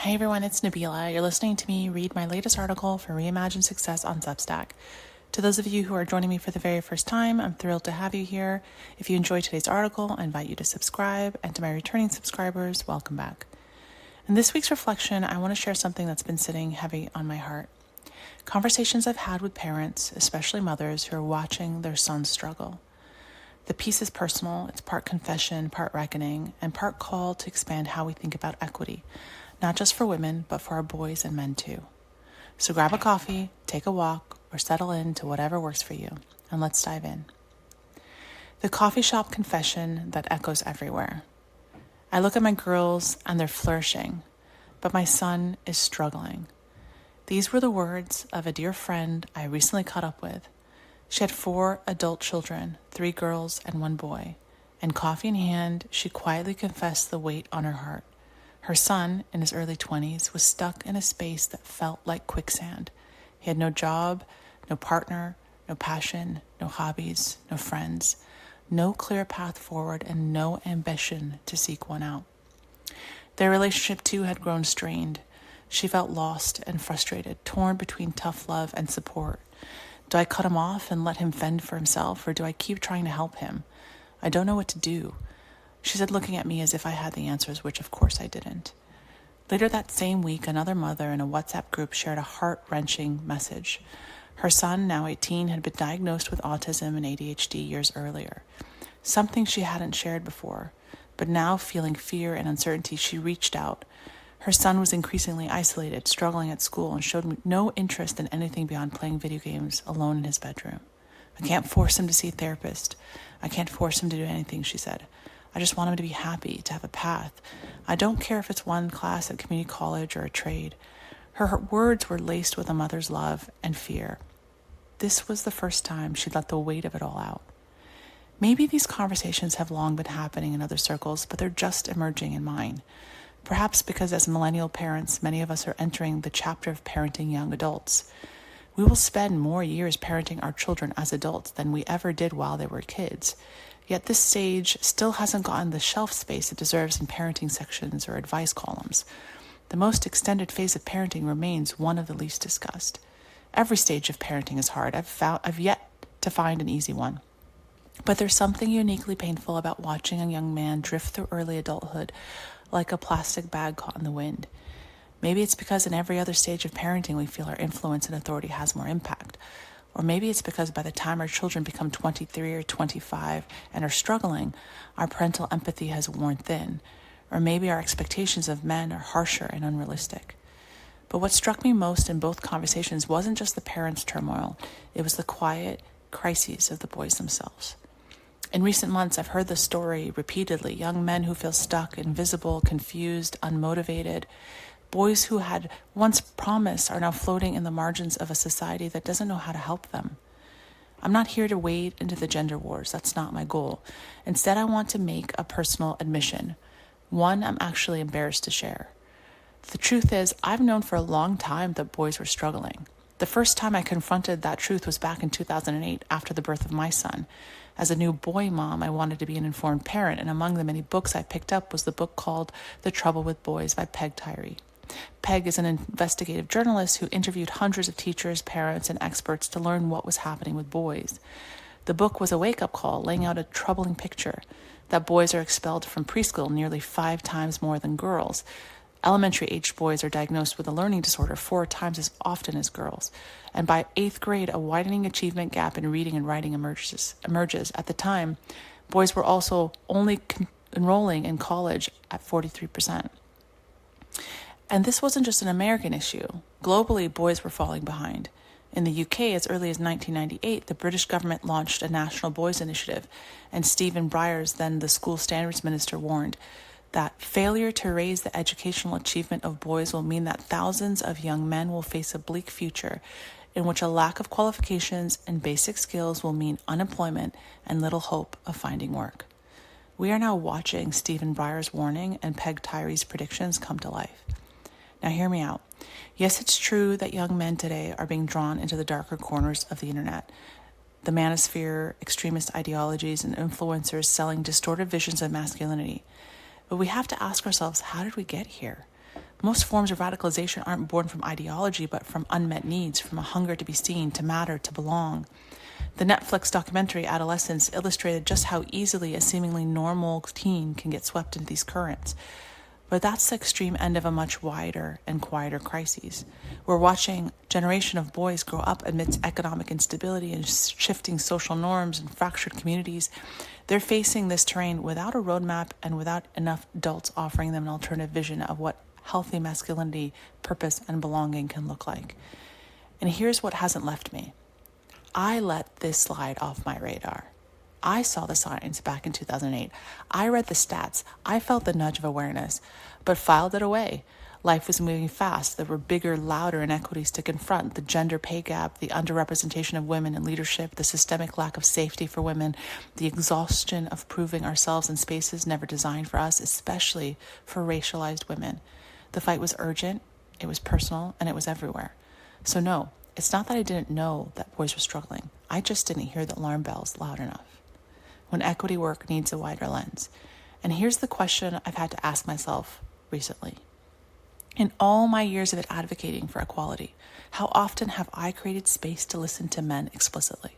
Hey everyone, it's Nabeela. You're listening to me read my latest article for Reimagine Success on Substack. To those of you who are joining me for the very first time, I'm thrilled to have you here. If you enjoyed today's article, I invite you to subscribe, and to my returning subscribers, welcome back. In this week's reflection, I want to share something that's been sitting heavy on my heart. Conversations I've had with parents, especially mothers, who are watching their sons struggle. The piece is personal, it's part confession, part reckoning, and part call to expand how we think about equity, not just for women, but for our boys and men too. So grab a coffee, take a walk, or settle into whatever works for you, and let's dive in. The coffee shop confession that echoes everywhere. I look at my girls and they're flourishing, but my son is struggling. These were the words of a dear friend I recently caught up with. She had 4 adult children, 3 girls and 1 boy, and coffee in hand, she quietly confessed the weight on her heart. Her son, in his early 20s, was stuck in a space that felt like quicksand. He had no job, no partner, no passion, no hobbies, no friends, no clear path forward, and no ambition to seek one out. Their relationship, too, had grown strained. She felt lost and frustrated, torn between tough love and support. Do I cut him off and let him fend for himself, or do I keep trying to help him? I don't know what to do. She said, looking at me as if I had the answers, which of course I didn't. Later that same week, another mother in a WhatsApp group shared a heart-wrenching message. Her son, now 18, had been diagnosed with autism and ADHD years earlier, something she hadn't shared before. But now, feeling fear and uncertainty, she reached out. Her son was increasingly isolated, struggling at school, and showed no interest in anything beyond playing video games alone in his bedroom. I can't force him to see a therapist. I can't force him to do anything, she said. I just want him to be happy, to have a path. I don't care if it's one class at community college or a trade. Her words were laced with a mother's love and fear. This was the first time she'd let the weight of it all out. Maybe these conversations have long been happening in other circles, but they're just emerging in mine. Perhaps because as millennial parents, many of us are entering the chapter of parenting young adults. We will spend more years parenting our children as adults than we ever did while they were kids. Yet this stage still hasn't gotten the shelf space it deserves in parenting sections or advice columns. The most extended phase of parenting remains one of the least discussed. Every stage of parenting is hard. I've yet to find an easy one. But there's something uniquely painful about watching a young man drift through early adulthood like a plastic bag caught in the wind. Maybe it's because in every other stage of parenting we feel our influence and authority has more impact. Or maybe it's because by the time our children become 23 or 25 and are struggling, our parental empathy has worn thin. Or maybe our expectations of men are harsher and unrealistic. But what struck me most in both conversations wasn't just the parents' turmoil, it was the quiet crises of the boys themselves. In recent months, I've heard the story repeatedly, young men who feel stuck, invisible, confused, unmotivated. Boys who had once promised are now floating in the margins of a society that doesn't know how to help them. I'm not here to wade into the gender wars. That's not my goal. Instead, I want to make a personal admission, one I'm actually embarrassed to share. The truth is, I've known for a long time that boys were struggling. The first time I confronted that truth was back in 2008 after the birth of my son. As a new boy mom, I wanted to be an informed parent, and among the many books I picked up was the book called The Trouble with Boys by Peg Tyree. Peg is an investigative journalist who interviewed hundreds of teachers, parents, and experts to learn what was happening with boys. The book was a wake-up call, laying out a troubling picture that boys are expelled from preschool nearly 5 times more than girls. Elementary-aged boys are diagnosed with a learning disorder 4 times as often as girls. And by 8th grade, a widening achievement gap in reading and writing emerges. At the time, boys were also only enrolling in college at 43%. And this wasn't just an American issue. Globally, boys were falling behind. In the UK, as early as 1998, the British government launched a national boys initiative, and Stephen Byers, then the school standards minister, warned that failure to raise the educational achievement of boys will mean that thousands of young men will face a bleak future in which a lack of qualifications and basic skills will mean unemployment and little hope of finding work. We are now watching Stephen Byers' warning and Peg Tyree's predictions come to life. Now hear me out. Yes, it's true that young men today are being drawn into the darker corners of the internet. The manosphere, extremist ideologies, and influencers selling distorted visions of masculinity. But we have to ask ourselves, how did we get here? Most forms of radicalization aren't born from ideology, but from unmet needs, from a hunger to be seen, to matter, to belong. The Netflix documentary Adolescence illustrated just how easily a seemingly normal teen can get swept into these currents. But that's the extreme end of a much wider and quieter crisis. We're watching a generation of boys grow up amidst economic instability and shifting social norms and fractured communities. They're facing this terrain without a roadmap and without enough adults offering them an alternative vision of what healthy masculinity, purpose, and belonging can look like. And here's what hasn't left me. I let this slide off my radar. I saw the signs back in 2008. I read the stats. I felt the nudge of awareness, but filed it away. Life was moving fast. There were bigger, louder inequities to confront: the gender pay gap, the underrepresentation of women in leadership, the systemic lack of safety for women, the exhaustion of proving ourselves in spaces never designed for us, especially for racialized women. The fight was urgent, it was personal, and it was everywhere. So no, it's not that I didn't know that boys were struggling. I just didn't hear the alarm bells loud enough. When equity work needs a wider lens. And here's the question I've had to ask myself recently. In all my years of advocating for equality, how often have I created space to listen to men explicitly?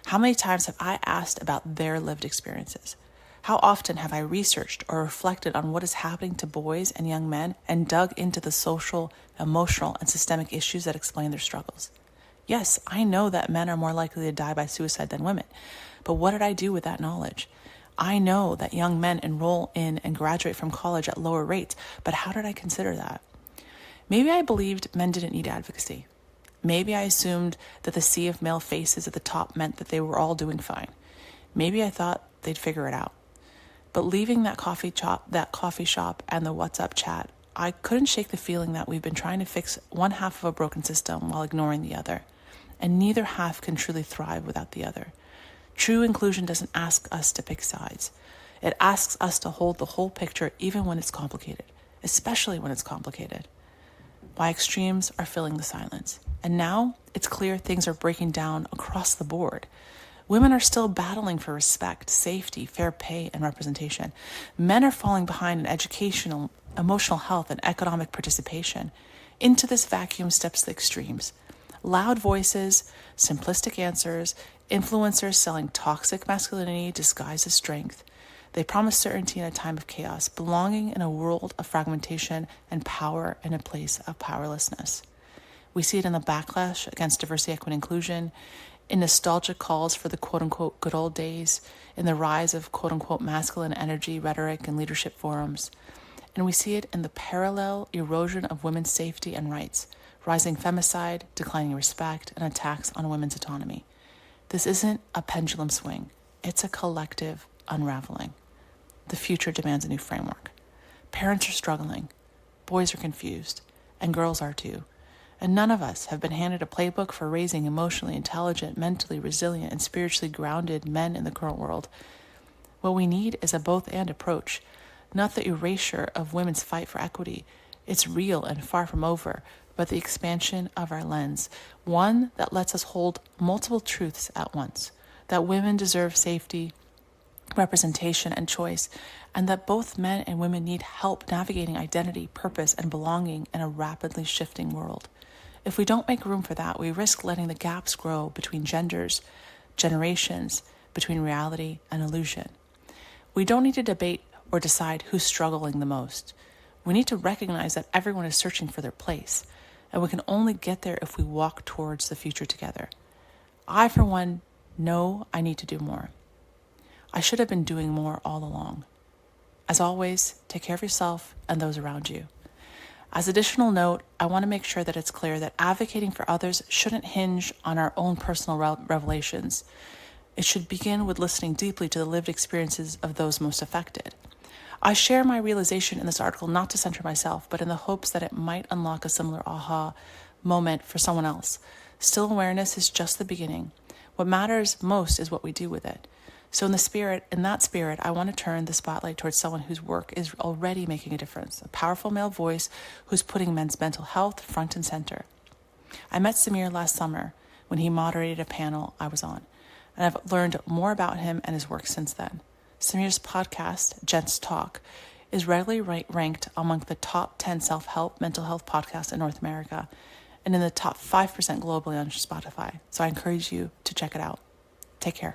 How many times have I asked about their lived experiences? How often have I researched or reflected on what is happening to boys and young men and dug into the social, emotional, and systemic issues that explain their struggles? Yes, I know that men are more likely to die by suicide than women, but what did I do with that knowledge? I know that young men enroll in and graduate from college at lower rates, but how did I consider that? Maybe I believed men didn't need advocacy. Maybe I assumed that the sea of male faces at the top meant that they were all doing fine. Maybe I thought they'd figure it out. But leaving that coffee shop and the WhatsApp chat, I couldn't shake the feeling that we've been trying to fix one half of a broken system while ignoring the other, and neither half can truly thrive without the other. True inclusion doesn't ask us to pick sides. It asks us to hold the whole picture even when it's complicated, especially when it's complicated. My extremes are filling the silence. And now it's clear things are breaking down across the board. Women are still battling for respect, safety, fair pay, and representation. Men are falling behind in educational, emotional health, and economic participation. Into this vacuum steps the extremes. Loud voices, simplistic answers, influencers selling toxic masculinity disguised as strength. They promise certainty in a time of chaos, belonging in a world of fragmentation, and power in a place of powerlessness. We see it in the backlash against diversity, equity, and inclusion, in nostalgic calls for the quote-unquote good old days, in the rise of quote-unquote masculine energy, rhetoric, and leadership forums. And we see it in the parallel erosion of women's safety and rights, rising femicide, declining respect, and attacks on women's autonomy. This isn't a pendulum swing. It's a collective unraveling. The future demands a new framework. Parents are struggling, boys are confused, and girls are too. And none of us have been handed a playbook for raising emotionally intelligent, mentally resilient, and spiritually grounded men in the current world. What we need is a both-and approach, not the erasure of women's fight for equity. It's real and far from over, but the expansion of our lens, one that lets us hold multiple truths at once, that women deserve safety, representation, and choice, and that both men and women need help navigating identity, purpose, and belonging in a rapidly shifting world. If we don't make room for that, we risk letting the gaps grow between genders, generations, between reality and illusion. We don't need to debate or decide who's struggling the most. We need to recognize that everyone is searching for their place, and we can only get there if we walk towards the future together. I, for one, know I need to do more. I should have been doing more all along. As always, take care of yourself and those around you. As additional note, I want to make sure that it's clear that advocating for others shouldn't hinge on our own personal revelations. It should begin with listening deeply to the lived experiences of those most affected. I share my realization in this article not to center myself, but in the hopes that it might unlock a similar aha moment for someone else. Still, awareness is just the beginning. What matters most is what we do with it. So in that spirit, I want to turn the spotlight towards someone whose work is already making a difference, a powerful male voice who's putting men's mental health front and center. I met Samir last summer when he moderated a panel I was on, and I've learned more about him and his work since then. Samir's podcast, Gents Talk, is regularly ranked among the top 10 self-help mental health podcasts in North America and in the top 5% globally on Spotify. So I encourage you to check it out. Take care.